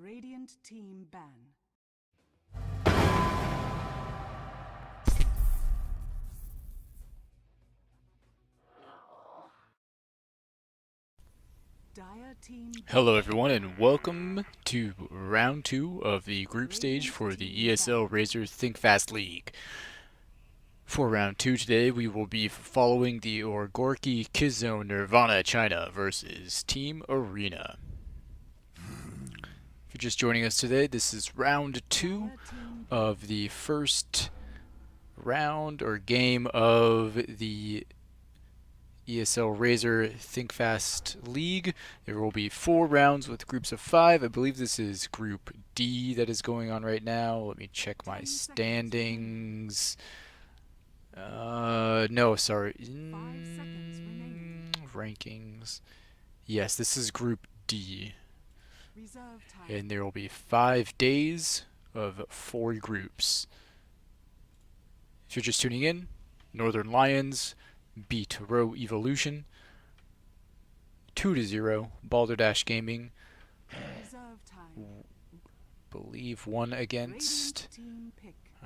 Radiant team ban. Dire team ban. Hello everyone and welcome to round 2 of the group stage for the ESL Razer Think Fast League. For round 2 today we will be following the OGORKI Kizone Nirvana China versus Team Arena. If you're just joining us today, this is round 2 of the first round or game of the ESL Razer Think Fast League. There will be 4 rounds with groups of 5. I believe this is Group D that is going on right now. Let me check my standings. No, sorry. Rankings. Yes, this is Group D. And there will be 5 days of 4 groups. If you're just tuning in, Northern Lions beat Row Evolution 2-0. Balderdash Gaming believe won against,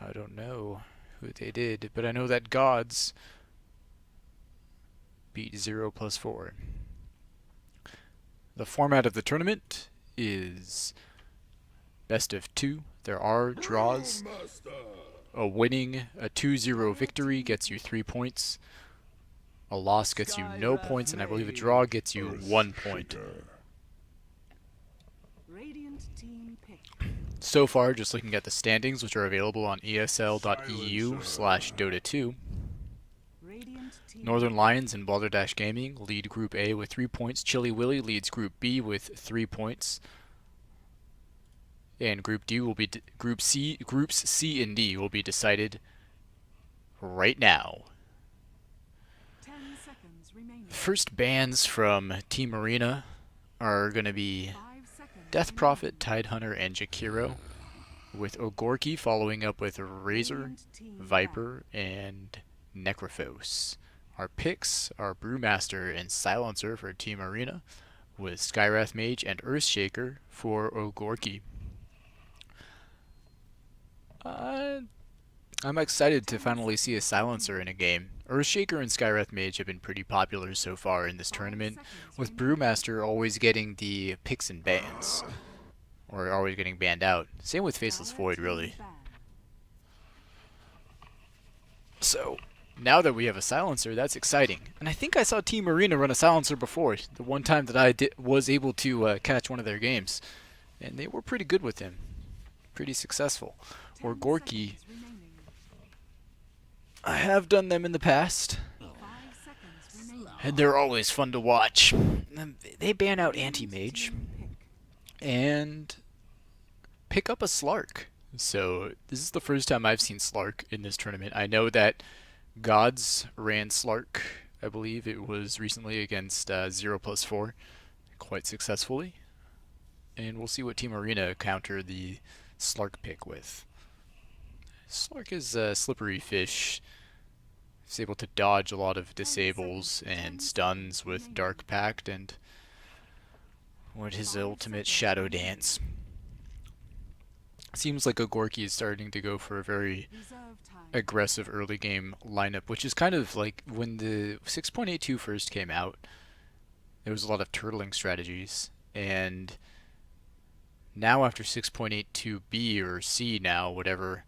I don't know who they did, but I know that Gods beat 0+4. The format of the tournament is best of 2. There are draws. A 2-0 victory gets you 3 points. A loss gets you no points, and I believe a draw gets you 1 point. So far, just looking at the standings, which are available on esl.eu/Dota2, Northern Lions and Balderdash Gaming lead Group A with 3 points. Chili Willy leads Group B with 3 points. And Group D will be Groups C and D will be decided right now. First bans from Team Arena are going to be Death Prophet, Tidehunter, and Jakiro, with OGORKI following up with Razer, Viper, and Necrophos. Our picks are Brewmaster and Silencer for Team Arena, with Skywrath Mage and Earthshaker for OGORKI. I'm excited to finally see a Silencer in a game. Earthshaker and Skywrath Mage have been pretty popular so far in this tournament, with Brewmaster always getting the picks and bans, or always getting banned out. Same with Faceless Void, really. So, now that we have a Silencer, that's exciting. And I think I saw Team Arena run a Silencer before, the one time that I was able to catch one of their games. And they were pretty good with him. Pretty successful. OGORKI, I have done them in the past, and they're always fun to watch. They ban out Anti-Mage and pick up a Slark. So this is the first time I've seen Slark in this tournament. I know that Gods ran Slark, I believe it was recently against 0+4, quite successfully. And we'll see what Team Arena counter the Slark pick with. Slark is a slippery fish. He's able to dodge a lot of disables and stuns with Dark Pact and what his ultimate Shadow Dance. Seems like OGORKI is starting to go for a very aggressive early game lineup, which is kind of like when the 6.82 first came out, there was a lot of turtling strategies, and now after 6.82B or C now, whatever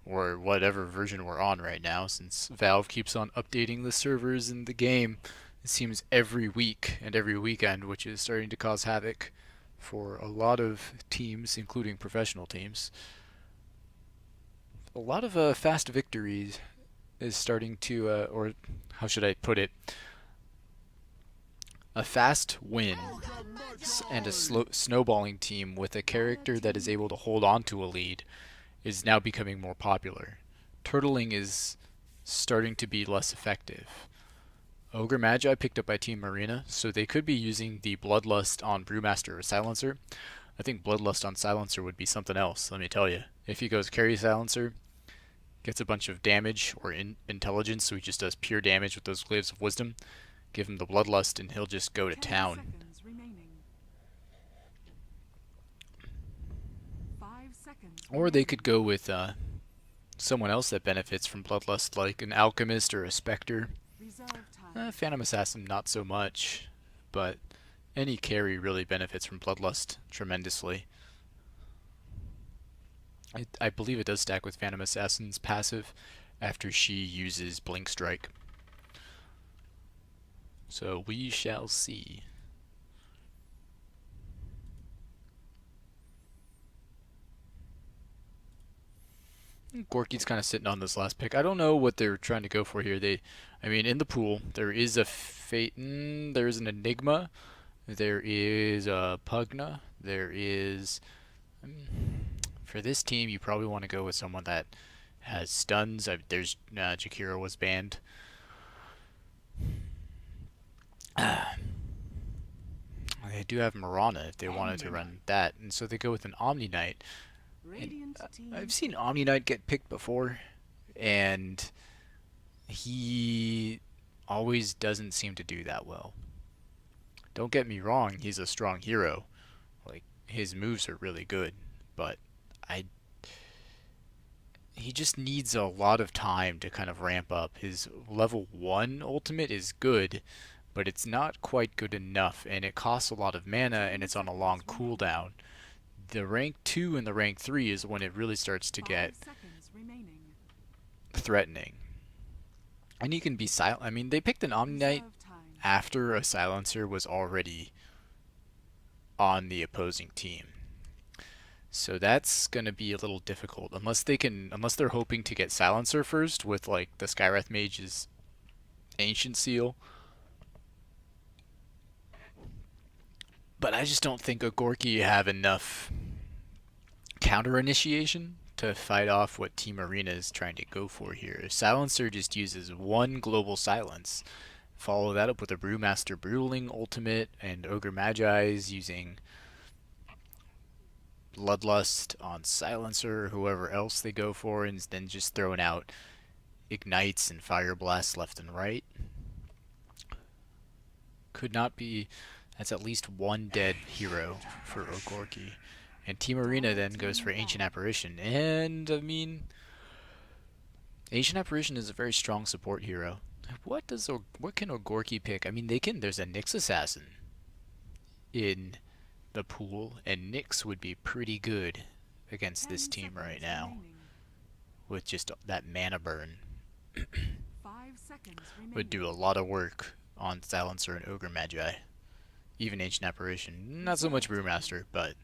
version we're on right now, since Valve keeps on updating the servers in the game, it seems every week and every weekend, which is starting to cause havoc for a lot of teams, including professional teams. A lot of fast victories is starting to, or how should I put it, a fast win and a snowballing team with a character that is able to hold on to a lead is now becoming more popular. Turtling is starting to be less effective. Ogre Magi picked up by Team Arena, so they could be using the Bloodlust on Brewmaster or Silencer. I think Bloodlust on Silencer would be something else, let me tell you. If he goes carry Silencer, gets a bunch of damage or intelligence, so he just does pure damage with those Glaives of Wisdom, give him the Bloodlust and he'll just go to town. seconds. Or they could go with someone else that benefits from Bloodlust, like an Alchemist or a Spectre. Reserve time. Phantom Assassin, not so much, but any carry really benefits from Bloodlust tremendously. I believe it does stack with Phantom Assassin's passive after she uses Blink Strike. So we shall see. Gorky's kind of sitting on this last pick. I don't know what they're trying to go for here. I mean, in the pool, there is a Phaeton, there's an Enigma, there is a Pugna, there is... for this team, you probably want to go with someone that has stuns. There's Jakiro was banned. They do have Mirana if they wanted to run that, and so they go with an Omni Knight. I've seen Omni Knight get picked before, and he always doesn't seem to do that well. Don't get me wrong, he's a strong hero. Like, his moves are really good, but he just needs a lot of time to kind of ramp up. His level 1 ultimate is good, but it's not quite good enough, and it costs a lot of mana, and it's on a long cooldown. The rank 2 and the rank 3 is when it really starts to get threatening. And he can be silent. I mean, they picked an Omni Knight after a silencer was already on the opposing team. So that's going to be a little difficult unless they're hoping to get silencer first with like the Skywrath Mage's Ancient Seal. But I just don't think OGORKI have enough counter initiation to fight off what Team Arena is trying to go for here. Silencer just uses one global silence. Follow that up with a Brewmaster Bruling ultimate, and Ogre Magi's using Bloodlust on Silencer, whoever else they go for, and then just throwing out Ignites and Fire Blasts left and right. Could not be... That's at least one dead hero for OGORKI. And Team Arena then goes for Ancient Apparition. And, I mean, Ancient Apparition is a very strong support hero. What can OGORKI pick? I mean, there's a Nyx Assassin in the pool, and Nyx would be pretty good against this team right now. With just that mana burn. Would do a lot of work on Silencer and Ogre Magi. Even Ancient Apparition. Not so much Brewmaster, but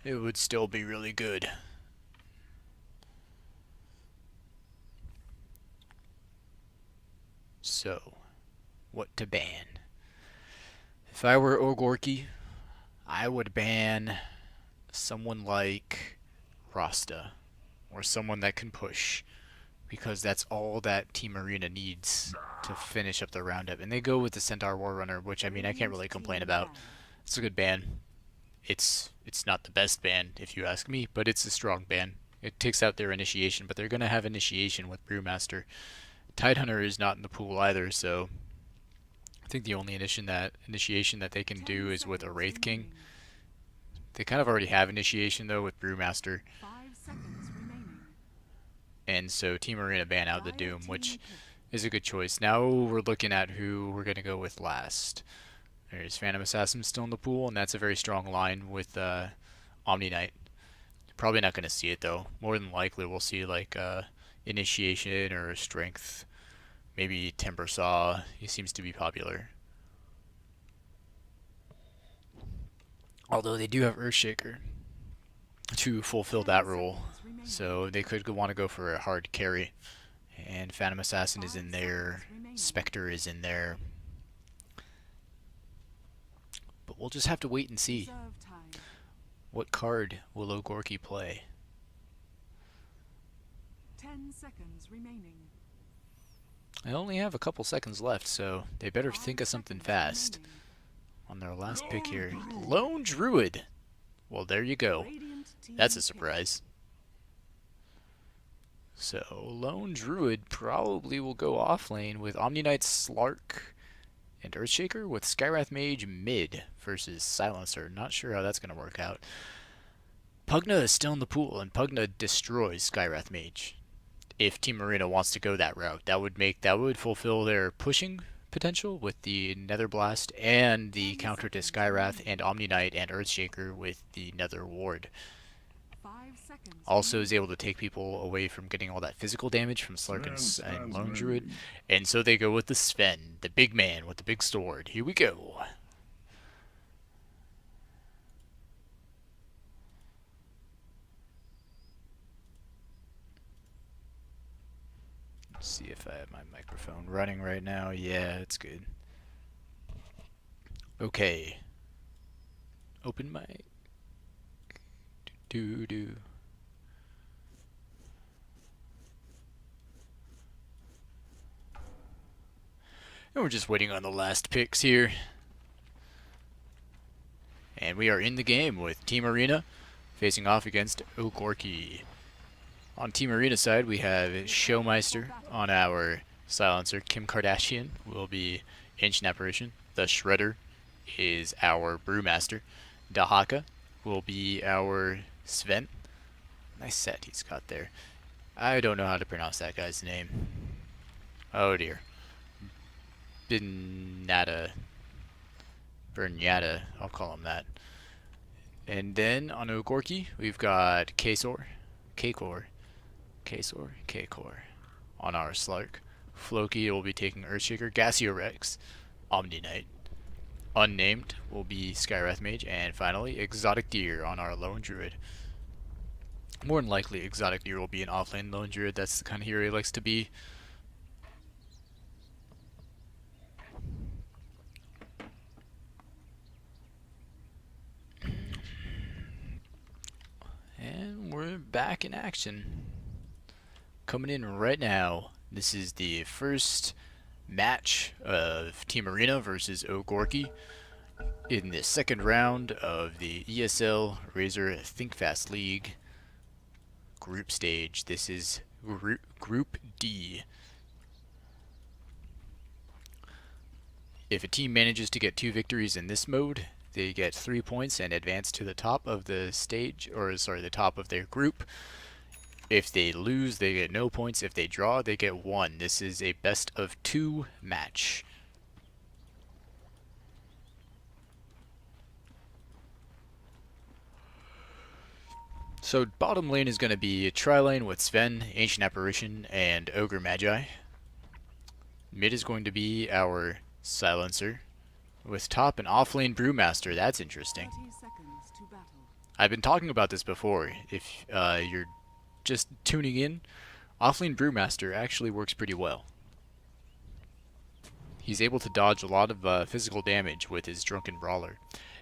it would still be really good. So, what to ban? If I were OGORKI, I would ban someone like Rasta, or someone that can push, because that's all that Team Arena needs to finish up the roundup. And they go with the Centaur Warrunner, which, I mean, I can't really complain about. It's a good ban. It's not the best ban, if you ask me, but it's a strong ban. It takes out their initiation, but they're going to have initiation with Brewmaster. Tidehunter is not in the pool either, so I think the only initiation that they can do is with a Wraith King. They kind of already have initiation, though, with Brewmaster. And so Team Arena ban out the Doom, which is a good choice. Now we're looking at who we're going to go with last. There's Phantom Assassin still in the pool, and that's a very strong line with Omni Knight. Probably not going to see it, though. More than likely we'll see like Initiation or Strength. Maybe Timber Saw. He seems to be popular. Although they do have Earthshaker to fulfill that role. So they could want to go for a hard carry. And Phantom Assassin is in there. Spectre is in there. But we'll just have to wait and see. What card will OGORKI play? 10 seconds remaining. I only have a couple seconds left, so they better think of something fast. On their last pick here. Lone Druid! Well, there you go. That's a surprise. So, Lone Druid probably will go off lane with Omni Knight, Slark, and Earthshaker with Skywrath Mage mid versus Silencer. Not sure how that's going to work out. Pugna is still in the pool, and Pugna destroys Skywrath Mage. If Team Arena wants to go that route, that would fulfill their pushing potential with the Nether Blast and the counter to Skywrath and Omni Knight and Earthshaker with the Nether Ward. 5 seconds. Also is able to take people away from getting all that physical damage from Slark and Lone Druid. And so they go with the Sven, the big man with the big sword. Here we go. Let's see if I have my microphone running right now. Yeah, it's good. Okay. Open mic. Do. And we're just waiting on the last picks here. And we are in the game with Team Arena facing off against OGORKI. On Team Arena side, we have Showmeister on our Silencer. Kim Kardashian will be Ancient Apparition. The Shredder is our Brewmaster. Dahaka will be our Sven. Nice set he's got there. I don't know how to pronounce that guy's name. Oh dear. Bernada, I'll call him that. And then on OGORKI, we've got Kcor on our Slark. Floki will be taking Earthshaker. Gassio Omni Knight. Unnamed will be Skywrath Mage. And finally, Exotic Deer on our Lone Druid. More than likely, Exotic Deer will be an offlane Lone Druid. That's the kind of hero he likes to be. And we're back in action. Coming in right now, this is the first match of Team Arena versus OGORKI in the second round of the ESL Razer Think Fast League group stage. This is Group D. If a team manages to get 2 victories in this mode, they get 3 points and advance to the top of the stage, or sorry, the top of their group. If they lose, they get no points. If they draw, they get 1. This is a best of 2 match. So bottom lane is going to be a tri-lane with Sven, Ancient Apparition, and Ogre Magi. Mid is going to be our Silencer, with top and offlane Brewmaster. That's interesting. 30 seconds to battle. I've been talking about this before. If you're just tuning in, offlane Brewmaster actually works pretty well. He's able to dodge a lot of physical damage with his Drunken Brawler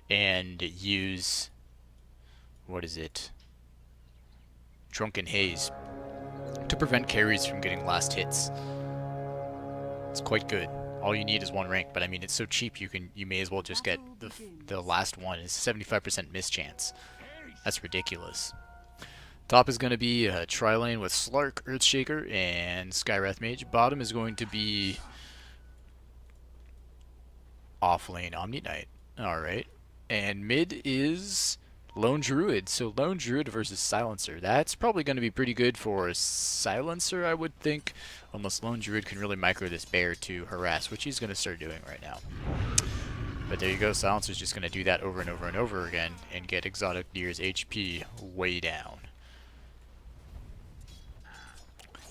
and use, what is it, Drunken Haze to prevent carries from getting last hits. It's quite good. All you need is 1 rank, but I mean it's so cheap you may as well just get the last one. It's 75% miss chance. That's ridiculous. Top is going to be a tri-lane with Slark, Earthshaker, and Skywrath Mage. Bottom is going to be offlane Omni Knight. Alright. And mid is Lone Druid. So Lone Druid versus Silencer. That's probably going to be pretty good for Silencer, I would think. Unless Lone Druid can really micro this bear to harass, which he's going to start doing right now. But there you go. Silencer's just going to do that over and over and over again and get Exotic Deer's HP way down.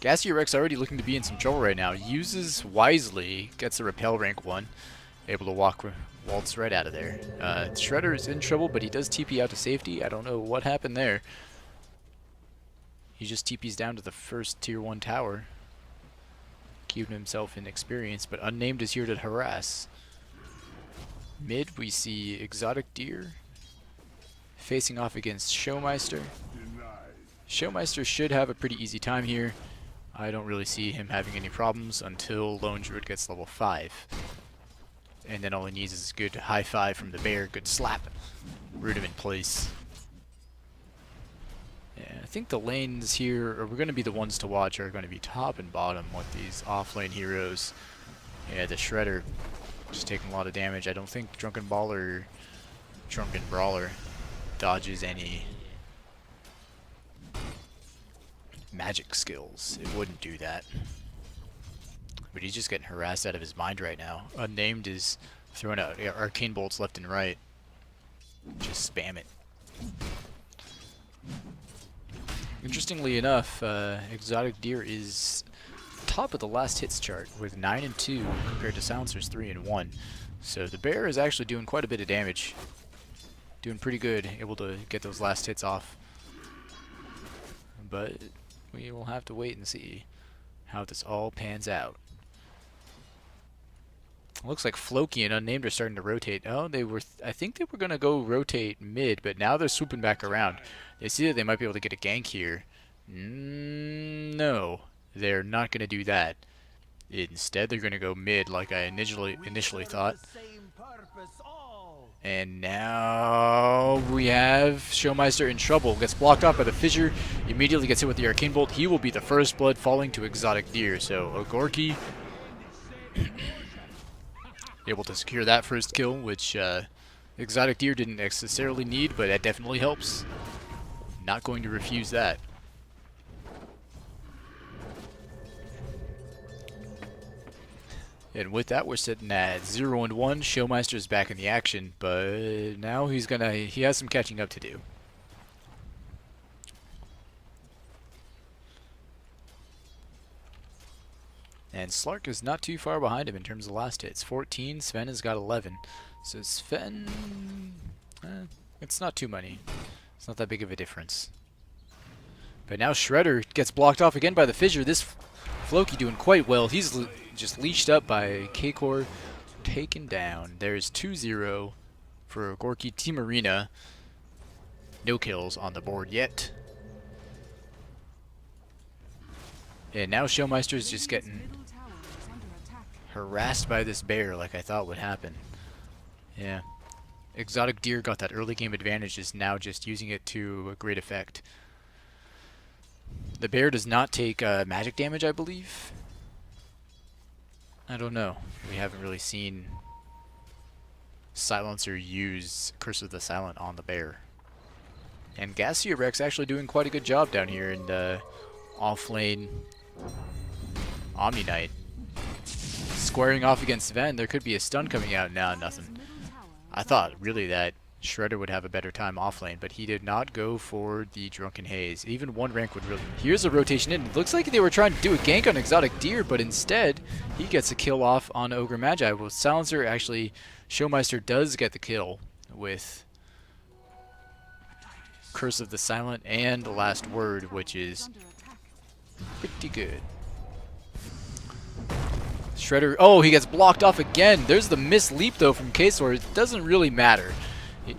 Gassio already looking to be in some trouble right now. Uses wisely, gets a repel rank 1, able to waltz right out of there. Shredder is in trouble, but he does TP out to safety. I don't know what happened there. He just TPs down to the first tier 1 tower, keeping himself in experience, but Unnamed is here to harass. Mid, we see Exotic Deer facing off against Showmeister. Showmeister should have a pretty easy time here. I don't really see him having any problems until Lone Druid gets level 5. And then all he needs is a good high 5 from the bear, good slap, root him in place. Yeah, I think the lanes here are going to be the ones to watch are going to be top and bottom with these offlane heroes. Yeah, the Shredder just taking a lot of damage. I don't think Drunken Brawler dodges any magic skills, it wouldn't do that. But he's just getting harassed out of his mind right now. Unnamed is throwing out arcane bolts left and right. Just spam it. Interestingly enough, Exotic Deer is top of the last hits chart with 9 and 2 compared to Silencer's 3 and 1. So the bear is actually doing quite a bit of damage. Doing pretty good, able to get those last hits off. But we will have to wait and see how this all pans out. Looks like Floki and Unnamed are starting to rotate. Oh, I think they were going to go rotate mid, but now they're swooping back around. They see that they might be able to get a gank here. No, they're not going to do that. Instead, they're going to go mid like I initially thought. And now we have Showmeister in trouble. Gets blocked off by the Fissure. Immediately gets hit with the Arcane Bolt. He will be the first blood falling to Exotic Deer. So OGORKI able to secure that first kill, which Exotic Deer didn't necessarily need, but that definitely helps. Not going to refuse that. And with that, we're sitting at 0 and 1. Showmeister's back in the action, but now he has some catching up to do. And Slark is not too far behind him in terms of last hits. 14, Sven has got 11. So Sven, it's not too many. It's not that big of a difference. But now Shredder gets blocked off again by the Fissure. This Floki doing quite well. He's just leashed up by K-Core, taken down. There's 2-0 for OGORKI Team Arena. No kills on the board yet. And now Showmeister's just getting harassed by this bear like I thought would happen. Yeah. Exotic Deer got that early game advantage, is now just using it to a great effect. The bear does not take magic damage, I believe. I don't know. We haven't really seen Silencer use Curse of the Silent on the bear. And Gassier Rex actually doing quite a good job down here in the off-lane Omni Knight. Squaring off against Sven, there could be a stun coming out. Now, nothing. I thought really that Shredder would have a better time off lane, but he did not go for the Drunken Haze. Even one rank would really... Here's a rotation in. It looks like they were trying to do a gank on Exotic Deer, but instead, he gets a kill off on Ogre Magi. Well, Silencer, actually, Showmeister does get the kill with Curse of the Silent and the Last Word, which is pretty good. Shredder, oh, he gets blocked off again. There's the missed leap, though, from K-Sword. It doesn't really matter.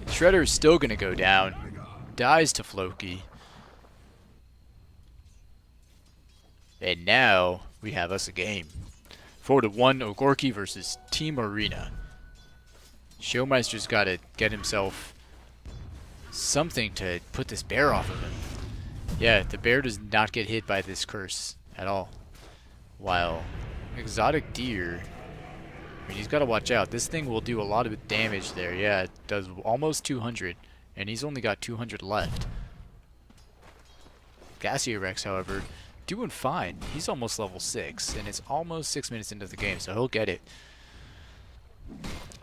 Shredder is still going to go down. Dies to Floki. And now we have us a game. 4-1 OGORKI versus Team Arena. Showmeister's got to get himself something to put this bear off of him. Yeah, the bear does not get hit by this curse at all. While Exotic Deer, I mean, he's got to watch out. This thing will do a lot of damage there. Yeah, it does almost 200, and he's only got 200 left. Gassier Rex, however, doing fine. He's almost level 6, and it's almost 6 minutes into the game, so he'll get it.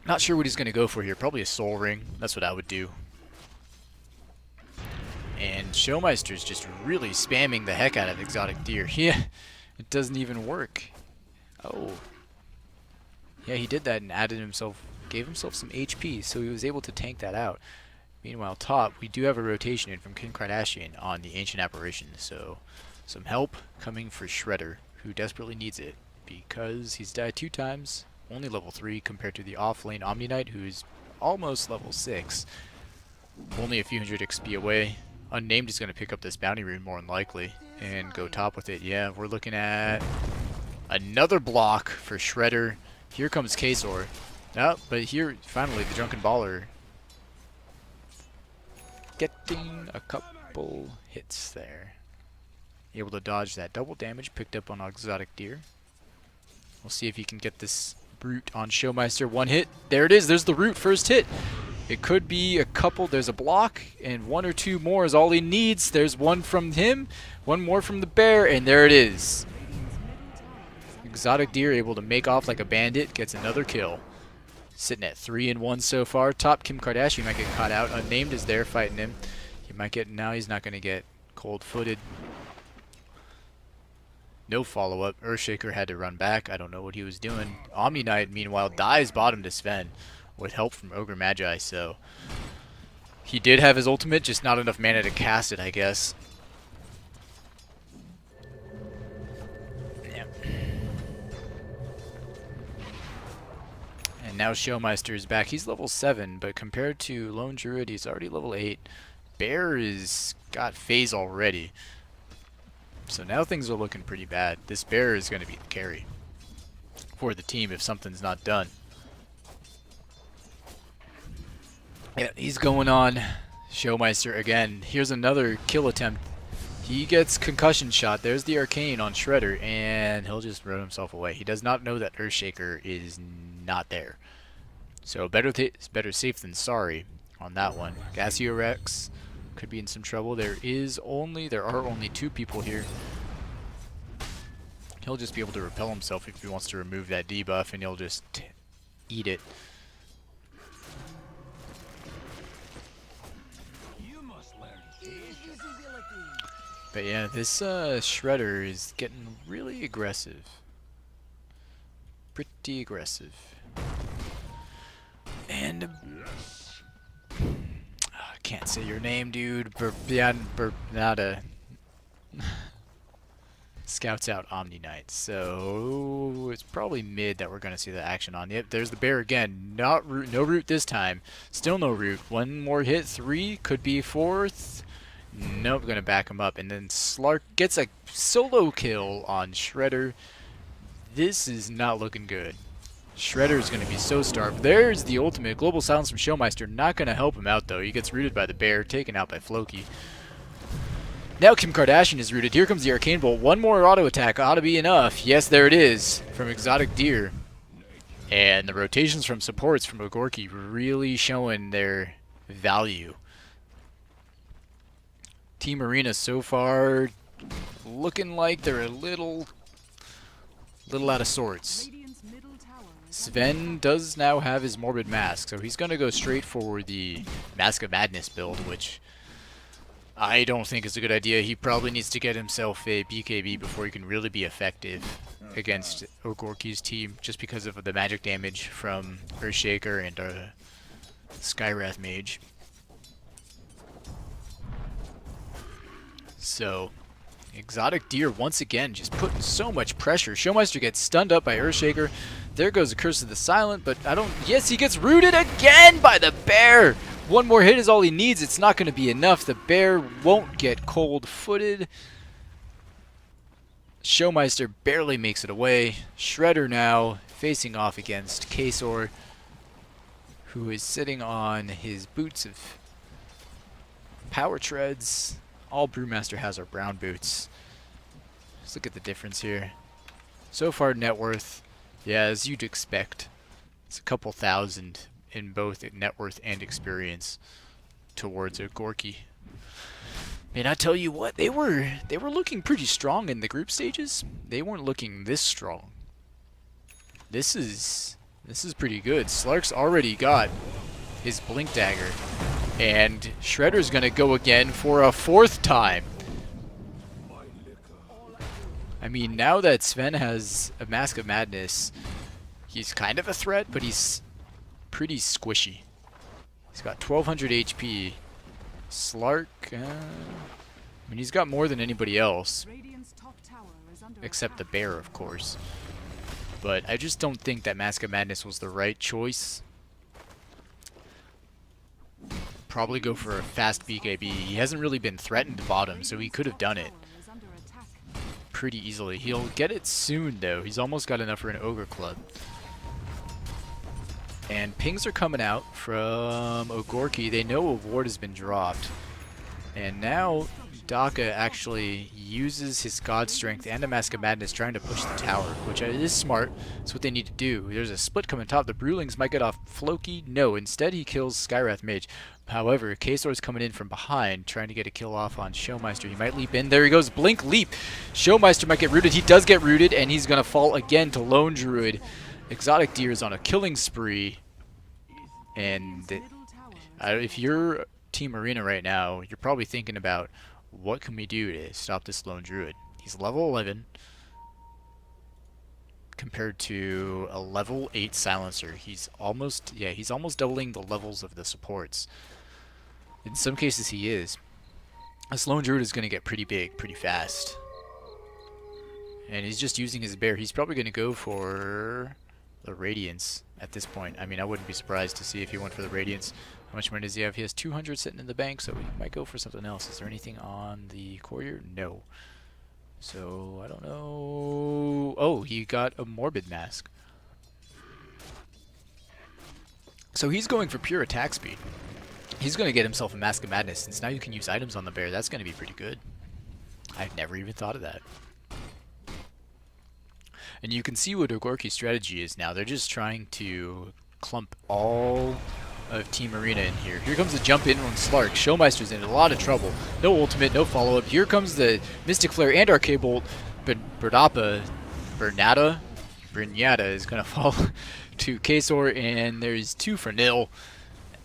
Not sure what he's going to go for here. Probably a Soul Ring. That's what I would do. And Showmeister's just really spamming the heck out of Exotic Deer. Yeah, it doesn't even work. Oh. Yeah, he did that and gave himself some HP, so he was able to tank that out. Meanwhile, top, we do have a rotation in from King Kardashian on the Ancient Apparition, so some help coming for Shredder, who desperately needs it, because he's died 2 times, only level 3 compared to the off-lane Omni Knight, who's almost level 6. Only a few hundred XP away. Unnamed is going to pick up this bounty rune more than likely and go top with it. Yeah, we're looking at another block for Shredder. Here comes K-Sword. Oh, but here, finally, the Drunken Baller getting a couple hits there. Able to dodge that double damage picked up on Exotic Deer. We'll see if he can get this Brute on Showmeister. One hit. There it is. There's the Root first hit. It could be a couple. There's a block, and one or two more is all he needs. There's one from him, one more from the bear, and there it is. Exotic Deer able to make off like a bandit, gets another kill. Sitting at 3-1 so far. Top Kim Kardashian might get caught out. Unnamed is there fighting him. He might get, now he's not going to get cold-footed. No follow-up. Earthshaker had to run back. I don't know what he was doing. Omni Knight, meanwhile, dies bottom to Sven with help from Ogre Magi, so he did have his ultimate, just not enough mana to cast it, I guess. Yeah. And now Showmeister is back. He's level 7, but compared to Lone Druid, he's already level 8. Bear is got phase already. So now things are looking pretty bad. This bear is going to be the carry for the team if something's not done. Yeah, he's going on Showmeister again. Here's another kill attempt. He gets concussion shot. There's the arcane on Shredder, and he'll just run himself away. He does not know that Earthshaker is not there. So better safe than sorry on that one. Gasio Rex could be in some trouble. There are only 2 people here. He'll just be able to repel himself if he wants to remove that debuff, and he'll just eat it. But yeah, this Shredder is getting really aggressive. Pretty aggressive. And I can't say your name, dude. Nada. Scouts out Omni Knight. So it's probably mid that we're going to see the action on. Yep, there's the bear again. No root this time. Still no root. One more hit. 3. Could be 4th. Nope, going to back him up. And then Slark gets a solo kill on Shredder. This is not looking good. Shredder is going to be so starved. There's the ultimate. Global Silence from Showmeister. Not going to help him out, though. He gets rooted by the bear, taken out by Floki. Now Kim Kardashian is rooted. Here comes the Arcane Bolt. One more auto attack ought to be enough. Yes, there it is from Exotic Deer. And the rotations from supports from OGORKI really showing their value. Team Arena so far looking like they're a little out of sorts. Sven does now have his Morbid Mask, so he's going to go straight for the Mask of Madness build, which I don't think is a good idea. He probably needs to get himself a BKB before he can really be effective against OGORKI's team, just because of the magic damage from Earthshaker and Skywrath Mage. So, Exotic Deer once again just putting so much pressure. Showmeister gets stunned up by Earthshaker. There goes the Curse of the Silent, but yes, he gets rooted again by the bear! One more hit is all he needs. It's not going to be enough. The bear won't get cold-footed. Showmeister barely makes it away. Shredder now facing off against Kasor, who is sitting on his boots of power treads. All Brewmaster has are brown boots. Let's look at the difference here. So far, net worth, yeah, as you'd expect, it's a couple thousand in both net worth and experience towards OGORKI. And I tell you what, they were looking pretty strong in the group stages. They weren't looking this strong. This is pretty good. Slark's already got his Blink Dagger. And Shredder's going to go again for a 4th time. I mean, now that Sven has a Mask of Madness, he's kind of a threat, but he's pretty squishy. He's got 1200 HP. Slark, I mean, he's got more than anybody else. Except the bear, of course. But I just don't think that Mask of Madness was the right choice. Probably go for a fast BKB. He hasn't really been threatened bottom, so he could have done it pretty easily. He'll get it soon, though. He's almost got enough for an Ogre Club. And pings are coming out from OGORKI. They know a ward has been dropped. And now Daka actually uses his God Strength and a Mask of Madness trying to push the tower, which is smart. That's what they need to do. There's a split coming top. The Brewlings might get off Floki. No, instead he kills Skywrath Mage. However, Ksor's coming in from behind, trying to get a kill off on Showmeister. He might leap in. There he goes. Blink, leap. Showmeister might get rooted. He does get rooted, and he's going to fall again to Lone Druid. Exotic Deer is on a killing spree. And if you're Team Arena right now, you're probably thinking about, what can we do to stop this Lone Druid? He's level 11 compared to a level 8 Silencer. He's almost doubling the levels of the supports. In some cases he is. This Lone Druid is going to get pretty big pretty fast. And he's just using his bear. He's probably going to go for the Radiance at this point. I mean, I wouldn't be surprised to see if he went for the Radiance. How much money does he have? He has 200 sitting in the bank, so he might go for something else. Is there anything on the courier? No. So, I don't know. Oh, he got a Morbid Mask. So he's going for pure attack speed. He's going to get himself a Mask of Madness, since now you can use items on the bear. That's going to be pretty good. I've never even thought of that. And you can see what OGORKI's strategy is now. They're just trying to clump all of Team Arena in here. Here comes the jump in on Slark. Showmeister's in a lot of trouble. No ultimate, no follow-up. Here comes the Mystic Flare and Arcade Bolt. But Bernata is going to fall to Ksor, and there's 2 for nil.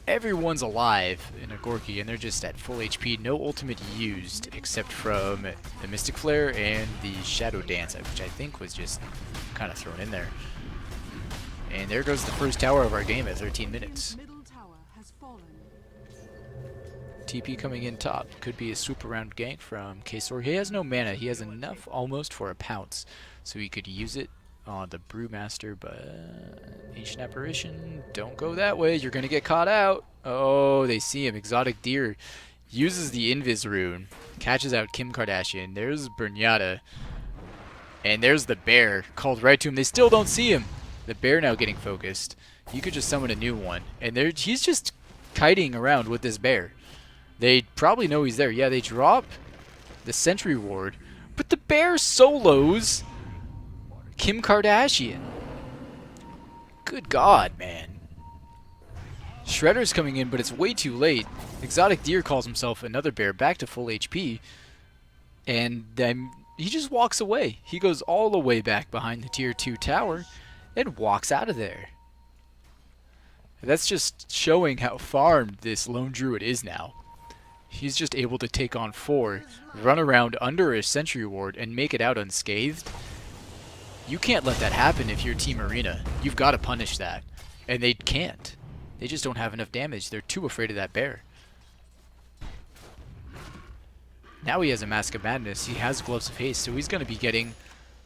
Everyone's alive in OGORKI, and they're just at full HP. No ultimate used, except from the Mystic Flare and the Shadow Dance, which I think was just kind of thrown in there. And there goes the first tower of our game at 13 minutes. TP coming in top. Could be a swoop around gank from Ksor. He has no mana. He has enough almost for a pounce, so he could use it on the Brewmaster, but Ancient Apparition, don't go that way. You're going to get caught out. Oh, they see him. Exotic Deer uses the Invis rune, catches out Kim Kardashian. There's Bernata, and there's the bear called right to him. They still don't see him. The bear now getting focused. You could just summon a new one, and he's just kiting around with this bear. They probably know he's there. Yeah, they drop the Sentry Ward, but the bear solos Kim Kardashian. Good God, man. Shredder's coming in, but it's way too late. Exotic Deer calls himself another bear back to full HP, and then he just walks away. He goes all the way back behind the tier 2 tower and walks out of there. That's just showing how farmed this Lone Druid is now. He's just able to take on 4, run around under a Sentry Ward, and make it out unscathed. You can't let that happen if you're Team Arena. You've got to punish that. And they can't. They just don't have enough damage. They're too afraid of that bear. Now he has a Mask of Madness. He has Gloves of Haste, so he's going to be getting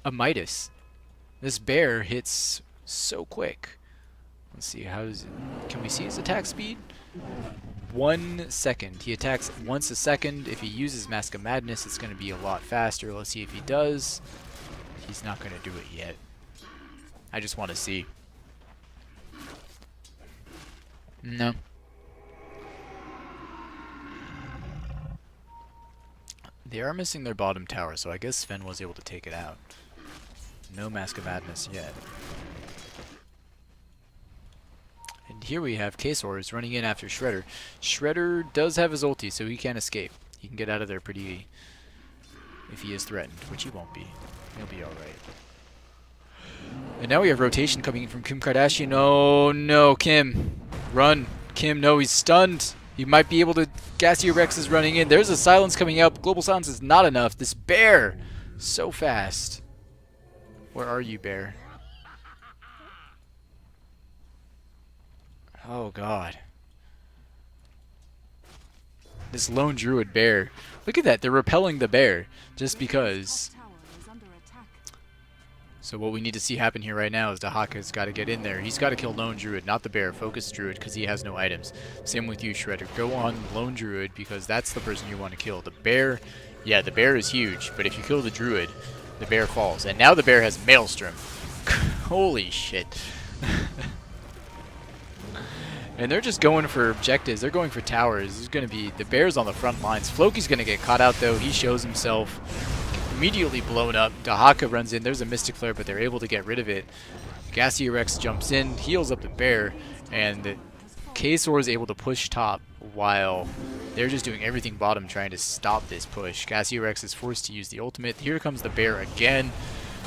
a Midas. This bear hits so quick. Let's see, how does it... Can we see his attack speed? 1 second. He attacks once a second. If he uses Mask of Madness, it's going to be a lot faster. Let's see if he does. He's not going to do it yet. I just want to see. No. They are missing their bottom tower, so I guess Sven was able to take it out. No Mask of Madness yet. And here we have Ksor is running in after Shredder. Shredder does have his ulti, so he can't escape. He can get out of there pretty if he is threatened, which he won't be. He'll be alright. And now we have rotation coming in from Kim Kardashian. Oh no, Kim. Run. Kim, no, he's stunned. He might be able to... Gassier Rex is running in. There's a silence coming out. Global silence is not enough. This bear, so fast. Where are you, bear? Oh god. This Lone Druid bear. Look at that. They're repelling the bear just because. So what we need to see happen here right now is Dahaka's got to get in there. He's got to kill Lone Druid, not the bear. Focus Druid, because he has no items. Same with you, Shredder. Go on Lone Druid, because that's the person you want to kill. The bear, yeah, the bear is huge, but if you kill the Druid, the bear falls. And now the bear has Maelstrom. Holy shit. And they're just going for objectives. They're going for towers. There's going to be the Bears on the front lines. Floki's going to get caught out, though. He shows himself. Immediately blown up. Dahaka runs in. There's a Mystic Flare, but they're able to get rid of it. Gassy Rex jumps in, heals up the Bear, and K-Sor is able to push top while they're just doing everything bottom trying to stop this push. Gassy Rex is forced to use the ultimate. Here comes the Bear again,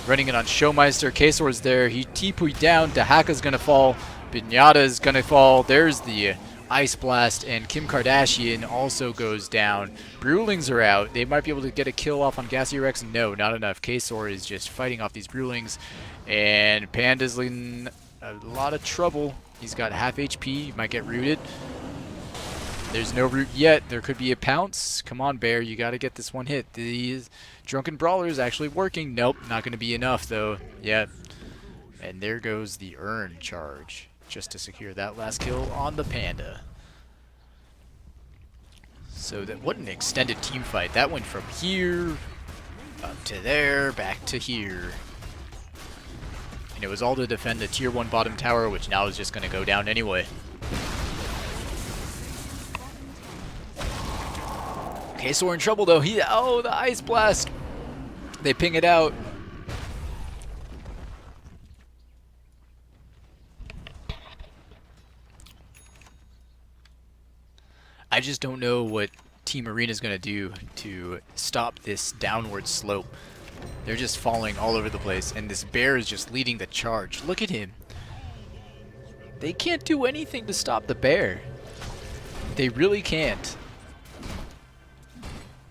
running it on Showmeister. K-Sor is there. He TP'd down. Dahaka's going to fall. Pinata is going to fall. There's the Ice Blast, and Kim Kardashian also goes down. Brewlings are out. They might be able to get a kill off on Gassy Rex. No, not enough. K-Sor is just fighting off these Brewlings, and Panda's in a lot of trouble. He's got half HP. He might get rooted. There's no root yet. There could be a pounce. Come on, Bear. You got to get this one hit. The Drunken Brawler is actually working. Nope, not going to be enough, though. Yep. And there goes the Urn charge, just to secure that last kill on the Panda. So that, what an extended team fight. That went from here up to there, back to here. And it was all to defend the tier 1 bottom tower, which now is just going to go down anyway. K-Sor in trouble though. Oh, the Ice Blast. They ping it out. I just don't know what Team Arena is going to do to stop this downward slope. They're just falling all over the place, and this Bear is just leading the charge. Look at him. They can't do anything to stop the Bear. They really can't.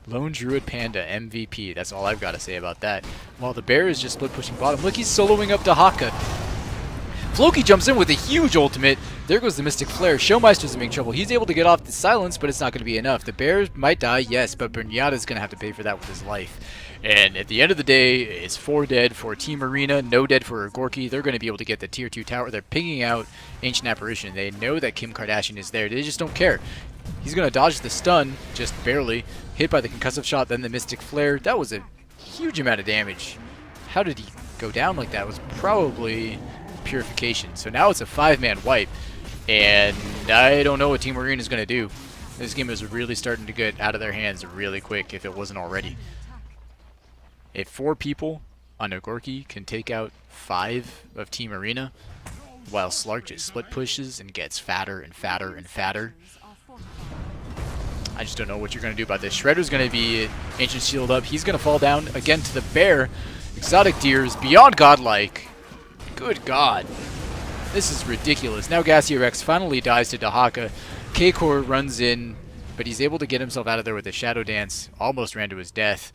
Lone Druid Panda, MVP. That's all I've got to say about that. While the Bear is just split pushing bottom. Look, he's soloing up Dahaka. Floki jumps in with a huge ultimate. There goes the Mystic Flare. Showmeister's in big trouble. He's able to get off the silence, but it's not going to be enough. The Bear might die, yes, but Bernyatta's going to have to pay for that with his life. And at the end of the day, it's 4 dead for Team Arena, no dead for OGORKI. They're going to be able to get the tier 2 tower. They're pinging out Ancient Apparition. They know that Kim Kardashian is there. They just don't care. He's going to dodge the stun, just barely. Hit by the concussive shot, then the Mystic Flare. That was a huge amount of damage. How did he go down like that? It was probably Purification. So now it's a 5-man wipe. And I don't know what Team Arena is going to do. This game is really starting to get out of their hands really quick if it wasn't already. If 4 people on OGORKI can take out 5 of Team Arena, while Slark just split pushes and gets fatter and fatter and fatter, I just don't know what you're going to do about this. Shredder's going to be Ancient Shield up. He's going to fall down again to the Bear. Exotic Deer is beyond godlike. Good God. This is ridiculous. Now Gassy Rex finally dies to Dahaka. K-Core runs in, but he's able to get himself out of there with a Shadow Dance. Almost ran to his death.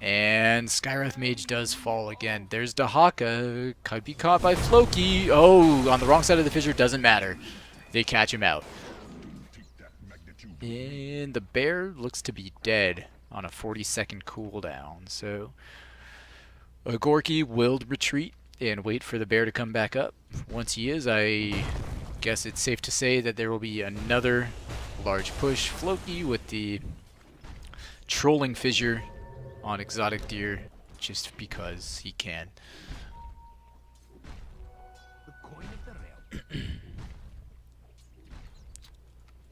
And Skywrath Mage does fall again. There's Dahaka. Could be caught by Floki. Oh, on the wrong side of the fissure. Doesn't matter. They catch him out. And the Bear looks to be dead on a 40-second cooldown. So OGORKI will retreat and wait for the Bear to come back up. Once he is, I guess it's safe to say that there will be another large push. Floki with the trolling fissure on Exotic Deer just because he can.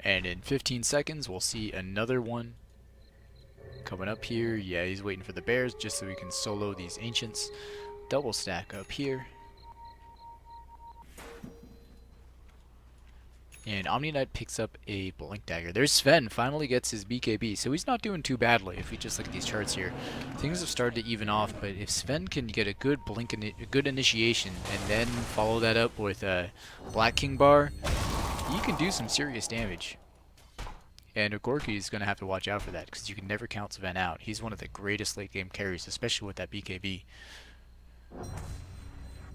And in 15 seconds, we'll see another one coming up here. Yeah, he's waiting for the Bears just so we can solo these Ancients. Double stack up here. And Omni Knight picks up a Blink Dagger. There's Sven, finally gets his BKB, so he's not doing too badly if we just look at these charts here. Things have started to even off, but if Sven can get a good a good initiation and then follow that up with a Black King bar, he can do some serious damage. And OGORKI is going to have to watch out for that, because you can never count Sven out. He's one of the greatest late game carries, especially with that BKB.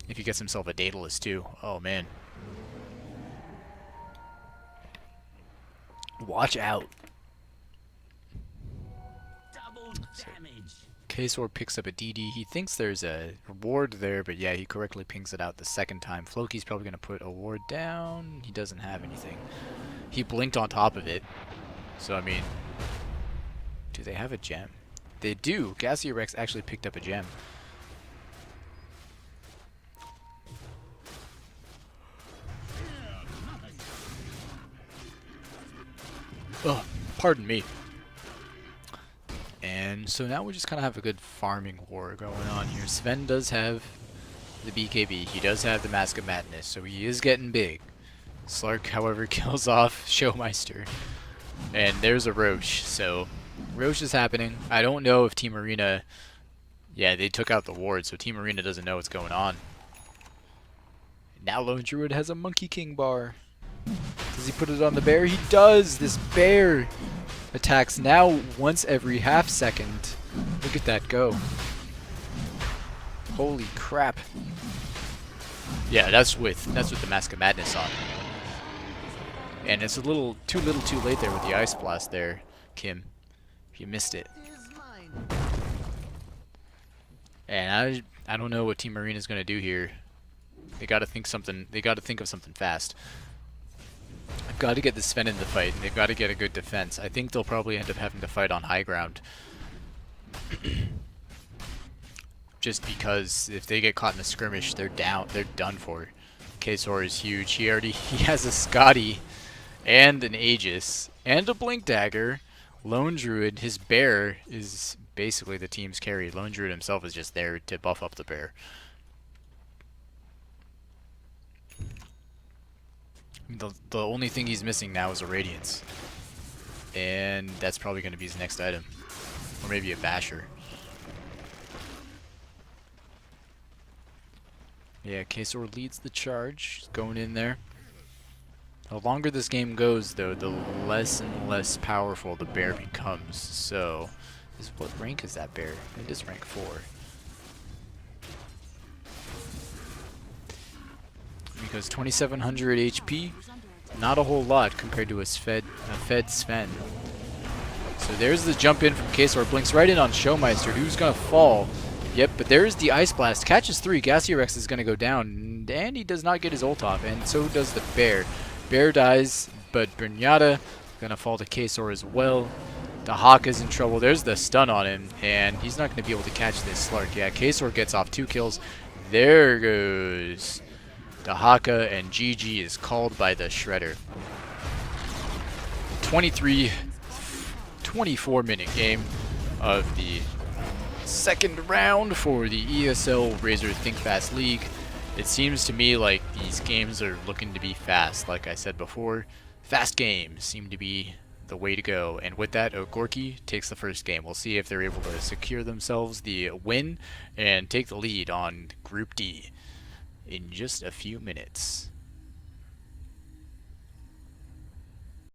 If he gets himself a Daedalus too. Oh man. Watch out. Double damage. K-Sor picks up a DD. He thinks there's a ward there, but yeah, he correctly pings it out the second time. Floki's probably going to put a ward down. He doesn't have anything. He blinked on top of it. So, I mean, do they have a gem? They do. Gassy Rex actually picked up a gem. Oh, pardon me. And so now we just kind of have a good farming war going on here. Sven does have the BKB. He does have the Mask of Madness, so he is getting big. Slark, however, kills off Showmeister. And there's a Roche, so Roche is happening. I don't know if Team Arena... Yeah, they took out the ward, so Team Arena doesn't know what's going on. Now Lone Druid has a Monkey King bar. Does he put it on the bear? He does! This bear attacks now once every half second. Look at that go. Holy crap. Yeah, that's with the Mask of Madness on. And it's a little too late there with the Ice Blast there, Kim. You missed it. And I don't know what Team Arena is going to do here. They got to think of something fast. I've got to get the Sven in the fight, and they've got to get a good defense. I think they'll probably end up having to fight on high ground. Just because if they get caught in a skirmish, they're done for. Kesor is huge. He has a Scotty and an Aegis and a Blink Dagger. Lone Druid, his bear is basically the team's carry. Lone Druid himself is just there to buff up the bear. The only thing he's missing now is a Radiance. And that's probably going to be his next item. Or maybe a Basher. Yeah, Kesor leads the charge. Going in there. The longer this game goes, though, the less and less powerful the bear becomes. So, what rank is that bear? It is rank 4. Because 2700 HP, not a whole lot compared to a fed Sven. So there's the jump in from Kesor. Blinks right in on Showmeister, who's going to fall. Yep, but there's the Ice Blast. Catches 3. Gassierex is going to go down. And he does not get his ult off, and so does the bear. Bear dies, but Bernada going to fall to Kesor as well. The Hawk is in trouble. There's the stun on him, and he's not going to be able to catch this Slark. Yeah, Kesor gets off 2 kills. There goes the Haka, and GG is called by the Shredder. 24 minute game of the second round for the ESL Razer Think Fast League. It seems to me like these games are looking to be fast. Like I said before, fast games seem to be the way to go. And with that, OGORKI takes the first game. We'll see if they're able to secure themselves the win and take the lead on Group D in just a few minutes.